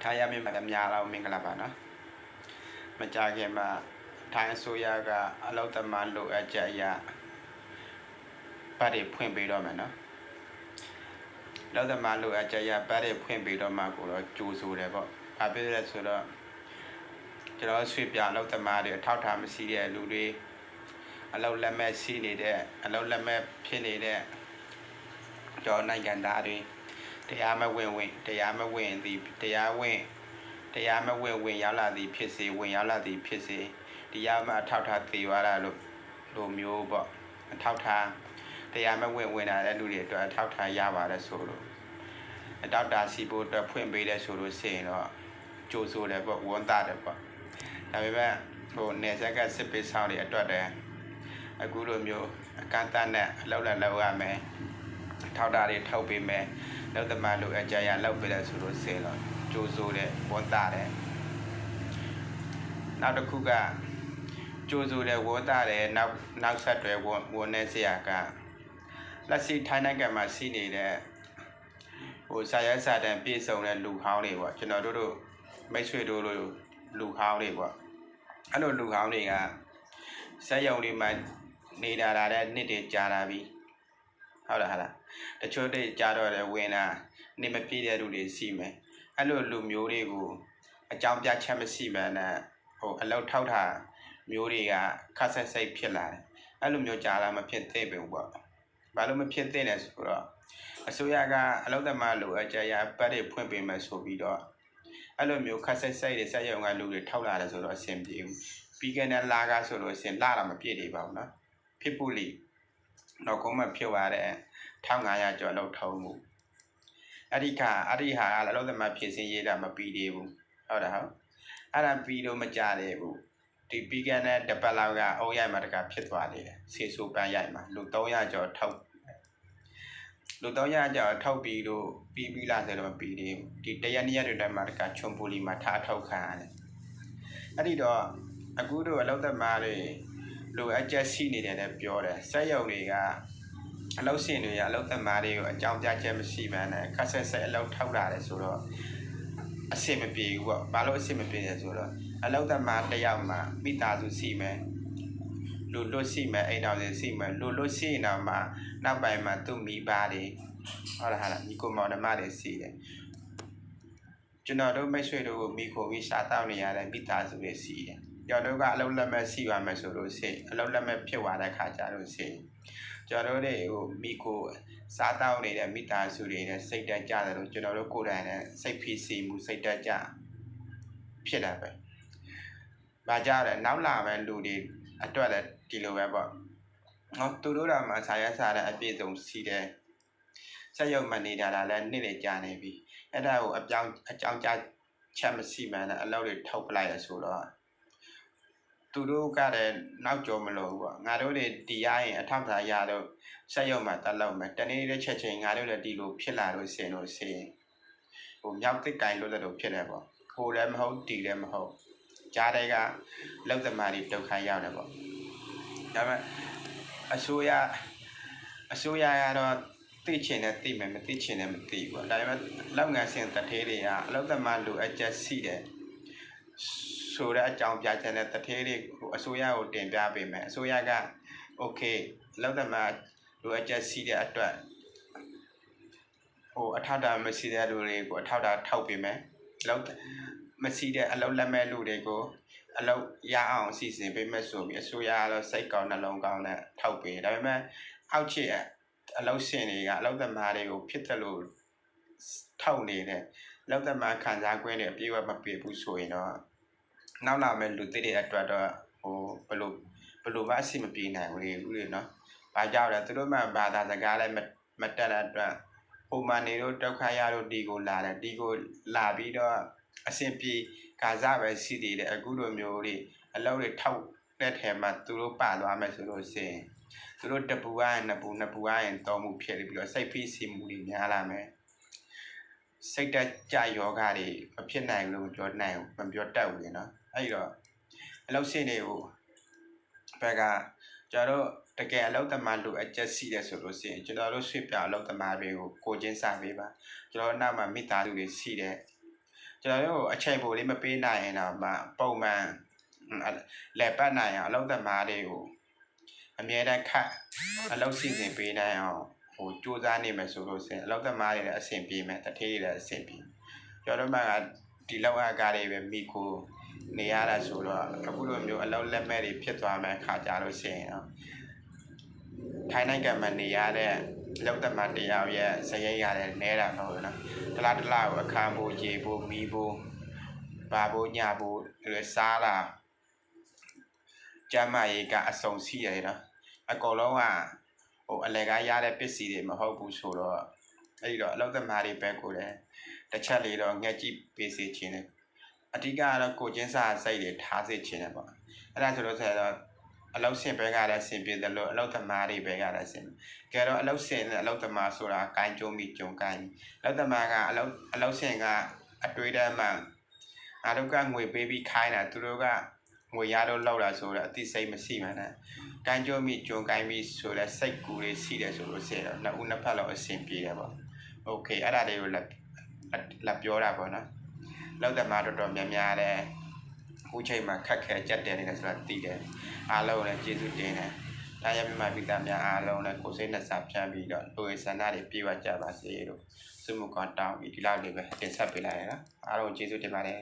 ထိုင်းရမြမှာများလာမင်္ဂလာပါနော်မကြခင်မှာထိုင်းအစိုးရကအလောက်သမားလိုအပ်ချက်အရပတ်တွေဖွင့်ပေးတော့မယ်နော်လောက်သမားလိုအပ်ချက်အရပတ်တွေဖွင့်ပေးတော့မှကိုတော့ကြိုးဆိုတယ်ပေါ့ဘာဖြစ်လဲဆိုတော့ကျွန်တော်ဆွေပြလောက်သမားတွေအထောက်ထားမရှိတဲ့လူတွေအလောက်လက်မဲ့ရှိနေတဲ့အလောက်လက်မဲ့ဖြစ်နေတဲ့ကျွန်တော်နိုင်ငံသားတွေတရားမဝင်သည်တရားမဝင်ရောက်လာသည်ဖြစ်စေဝင်ရောက်လာသည်ဖြစ်စေတရားမအထောက်ထားသေသွားတာလို့မျိုးပေါ့အထောက်ထားတရားမဝင်လာတဲ့လူတွေအတွက်အထောက်ထားရပါတယ်ဆိုလို့အထောက်ထားစီဖို့အတွက်ဖွင့်ပေးတယ်ဆိုလို့ရှိရင်တော့ကြိုးဆိုတယ်ပေါ့ဝန်တာတယ်ပေါ့ဒါပေမဲ့နေဆက်ကစစ်ပေးဆောင်တွေအတွက်တည်းအခုလိုမျိုးအကန့်အသတ်နဲ့အလောက်လောက်ရမယ်ထောက်တာတွေထောက်ပေးမယ်လောက်သမားလိုအကြရလောက်ပေးတယ်ဆိုလို့စင်တော့ကြိုးစိုးတယ်ဝန်တာတယ်နောက်တစ်ခုကကြိုးစိုးတယ်ဝန်တာတယ်နောက်ဆက်တွဲဝန်နေစရာကလက်ရှိထိုင်းနိုင်ငံမှာရှိနေတဲ့စာရဲစာတမ်းပြေဆုံးတဲ့လူဟောင်းတွေပေါ့ကျွန်တော်တို့မိတ်ဆွေတို့လိုလူဟောင်းတွေပေါ့အဲ့လိုလူဟောင်းတွေကစက်ရုံတွေမှာနေတာတဲ့နှစ်တွေကြာလာပြီဟုတ်လားတချို့တွေကြာတော့တယ်ဝင်လာနေမပြည့်တဲ့လူတွေရှိမယ်အဲ့လိုလူမျိုးတွေကိုအကြောင်းပြချက်မရှိမှန်းနဲ့အလောက်ထောက်တာမျိုးတွေကခက်ဆက်စိတ်ဖြစ်လာတယ်အဲ့လိုမျိုးကြာလာမဖြစ်သေးဘူးပေါ့ဘာလို့မဖြစ်သေးလဲဆိုတော့အစိုးရကအလောက်သမားလိုအကြရပတ်တွေဖွင့်ပေးမယ်ဆိုပြီးတော့အဲ့လိုမျိုးခက်ဆက်စိတ်တွေစက်ရုံကလူတွေထောက်လာတယ်ဆိုတော့အဆင်ပြေဘူးပြီးခဲ့တဲ့လာကဆိုလို့အဆင်လာမပြည့်သေးပါဘူးနော်ဖြစ်ဖို့လီတော့ကုန်းမဖြစ်သွားတဲ့1500ကျော်လောက်ထုံးမှုအဲ့ဒီဟာအလောက်သမားဖြစ်စင်းရေးတာမပြီးသေးဘူးဟုတ်တယ်ဟုတ်အဲ့ဒါပြီးတော့မကြသေးဘူးဒီပြီးခဲ့တဲ့တပတ်လောက်ကအုံးရိုက်မှာတကဖြစ်သွားတယ်ဆေးဆိုးပန်းရိုက်မှာလူ300ကျော်ထောက်လူ300ကျော်ထောက်ပြီးတော့ပြီးလာတယ်တော့မပြီးသေးဘူးဒီတရက်2ရက်တွေတည်းမှာတကချုံပူလီမှာထားထောက်ခံရတယ်အဲ့ဒီတော့အခုတို့အလောက်သမားတွေလိုအပ်ချက်ရှိနေတယ်လည်းပြောတယ်စက်ရုံတွေကအလောက်ရှင်တွေကအလောက်သမားတွေကိုအကြောင်းပြချက်မရှိမှန်းနဲ့ခက်ဆက်အလောက်ထောက်လာတယ်ဆိုတော့အဆင်မပြေဘူးပေါ့ဘာလို့အဆင်မပြေလဲဆိုတော့အလောက်သမားတယောက်မှမိသားစုရှိမယ်လူလွတ်ရှိမယ်အိမ်တော်ရှိမယ်လူလွတ်ရှိရင်တော့မှနောက်ပိုင်းမှာသူ့မိဘတွေဟုတ်လားညီကိုမောင်နှမတွေရှိတယ်ကျွန်တော်တို့မိတ်ဆွေတို့ကိုမိခိုပြီးရှာတောင်းနေရတဲ့မိသားစုတွေရှိတယ်ကျွန်တော်တို့ကအလောက်လက်မဲ့ရှိပါမယ်ဆိုလို့ရှိရင်အလောက်လက်မဲ့ဖြစ်သွားတဲ့ခါကြလို့ရှိရင်ကျွန်တော်တို့မိကိုစားတောင်းနေတဲ့မိသားစုတွေနဲ့စိတ်တက်ကြတယ်လို့ကျွန်တော်တို့ကိုယ်တိုင်နဲ့စိတ်ဖိစီးမှုစိတ်တက်ကြဖြစ်တာပဲ။ဘာကြလဲနောက်လာမဲ့လူတွေအတွက်လည်းဒီလိုပဲပေါ့။သူတို့ကမှဆာရက်စားတဲ့အပြည့်စုံစီးတယ်။စက်ရုံမှနေတာလည်းနှစ်လေကြာနေပြီ။အဲ့ဒါကိုအကြောင်းကြားချက်မရှိမှန်းနဲ့အလုပ်တွေထုတ်ပလိုက်ရဆိုတော့သူတို့ကလည်းနောက်ကျော်မလို့ပေါ့ငါတို့တွေဒီရရင်အထောက်ထားရတော့စက်ရုံမှာတက်လောက်မယ်တနေ့တစ်ချက်ချင်းငါတို့လည်းဒီလိုဖြစ်လာလို့ရှင်လို့ရှိရင်မြောက်တစ်ကင်လို့လည်းဖြစ်တယ်ပေါ့ဟိုလည်းမဟုတ်ဒီလည်းမဟုတ်ကြားတဲ့ကလောက်သမားတွေဒုက္ခရောက်တယ်ပေါ့ဒါပေမဲ့အစိုးရကတော့သိချင်တယ်သိမယ်မသိချင်တယ်မသိဘူးပေါ့ဒါပေမဲ့လောက်ငန်းစင်တထေးတွေကအလောက်သမားလိုအပ်ချက်ရှိတယ်ဆိုတဲ့အကြောင်းပြချက်နဲ့တထေးတွေအစိုးရကိုတင်ပြပေးမယ်အစိုးရကโอเคလောက်သမားလိုအပ်ချက်ရှိတဲ့အတွက်အထောက်တာမရှိတဲ့လူတွေကိုအထောက်တာထောက်ပေးမယ်လောက်မရှိတဲ့အလောက်လက်မဲ့လူတွေကိုအလောက်ရအောင်စီစဉ်ပေးမယ်ဆိုပြီးအစိုးရကတော့စိတ်ကောင်းနှလုံးကောင်းနဲ့ထောက်ပေးဒါပေမဲ့အောက်ခြေအလောက်ရှင်တွေကအလောက်သမားတွေကိုဖြစ်တယ်လို့ထောက်နေတယ်လောက်သမားခံစား권တွေအပြည့်အဝမပြည့်ဘူးဆိုရင်တော့နောက်လာမဲ့လူတွေအတွက်တော့ဘယ်လိုမှအဆင်မပြေနိုင်ဘူးလေနော်။ဘာကြောင့်လဲသူတို့မှဘာသာစကားလည်းမတက်တဲ့အတွက်ပုံမှန်နေတို့ဒုက္ခရတို့ဒီကိုလာတယ်ဒီကိုလာပြီးတော့အဆင်ပြေကာစားပဲရှိသေးတယ်အခုလိုမျိုးတွေအလုပ်တွေထောက်တဲ့ထဲမှာသူတို့ပါသွားမယ်ဆိုလို့ရှိရင်သူတို့တပူရရင်နှစ်ပူရရင်သုံးပူဖြစ်ပြီးတော့စိတ်ဖိစီးမှုတွေများလာမယ်စိတ်တက်ကြယောဂတွေမဖြစ်နိုင်လို့မပြောတတ်ဘူးလေနော်အဲ့တော့အလုပ်ရှင်တွေကိုဘက်ကကျွန်တော်တို့တကယ်အလုပ်သမားလိုအပ်ချက်ရှိတယ်ဆိုလို့ရှိရင်ကျွန်တော်တို့ဆွေးပြအလုပ်သမားတွေကိုကိုချင်းစာပေးပါကျွန်တော်နောက်မှာမိသားစုတွေရှိတယ်ကျ ကျွန်တော်တို့အချိန်ပိုလေးမပေးနိုင်ရင်တော့ပုံမှန်လက်ပတ်နိုင်အောင်အလုပ်သမားတွေကိုအမြဲတမ်းခတ်အလုပ်စီစဉ်ပေးနိုင်အောင်ဟိုစူးစမ်းနေမယ်ဆိုလို့ဆိုရင်အလုပ်သမားတွေလည်းအဆင်ပြေမယ်တထေးတွေလည်းအဆင်ပြေကျွန်တော်တို့ကဒီလောက်အကားတွေပဲမိခိုနေရတာဆိုတော့အခုလိုမျိုးအလုပ်လက်မဲ့တွေဖြစ်သွားမယ်ခါကြလို့ရှိရင်တော့ထိုင်းနိုင်ငံမှာနေရတဲ့လောက်သမားတရားရဲ့စရိတ်ရတယ်နဲတာမဟုတ်ဘူးနော်တလားကိုအခမ်းဖို့ရေဖို့မီးဖို့ဘာဖို့ညဖို့စားတာကျမ်းမာရေးကအစုံစီရတယ်နော်အကုန်လုံးကဟိုအလဲကားရတဲ့ပစ္စည်းတွေမဟုတ်ဘူးဆိုတော့အဲ့ဒီတော့အလောက်သမားတွေပဲကိုလည်းတစ်ချက်လေးတော့ငှက်ကြည့်ပေးစီခြင်းတယ်အဓိကကတော့ကိုချင်းစာစိတ်တွေထားစေခြင်းတယ်ပေါ့အဲ့ဒါဆိုလို့ဆိုတော့အလောက်ဆင်ဘဲကလည်းဆင်ပြေတယ်လို့အလောက်သမားတွေပဲကလည်းဆင်ကဲတော့အလောက်ဆင်နဲ့အလောက်သမားဆိုတာကိုင်းကျုံမိကျုံကိုင်းအလောက်သမားကအလောက်ဆင်ကအတွေ့အမှန်အားလုံးကငွေပေးပြီးခိုင်းတာသူတို့ကငွေရတော့လောက်တာဆိုတော့အသိစိတ်မရှိမှန်းနဲ့ကိုင်းကျုံမိကျုံကိုင်းပြီးဆိုတော့စိတ်ကူးလေးရှိတယ်ဆိုလို့ဆိုတော့နှစ်ဦးနှစ်ဖက်လောက်အဆင်ပြေတယ်ပေါ့โอเคအဲ့ဒါလေးကိုလက်ပြောတာပေါ့နော်လောက်သမားတော်တော်များများတဲ့အခုချိန်မှာခက်ခဲကြက်တယ်နေတယ်ဆိုတာသိတယ်အားလုံးလည်းကျေးဇူးတင်တယ်ဒါရမြန်မာပြည်သားများအားလုံးလည်းကိုယ်စိတ်နဲ့စာဖြန့်ပြီးတော့လူရဆန္ဒတွေပြေဝကြပါစေလို့ဆုမွန်ကောင်းတောင်းပြီးဒီလောက်လေးပဲတင်ဆက်ပေးလိုက်ရနော်အားလုံးကျေးဇူးတင်ပါတယ်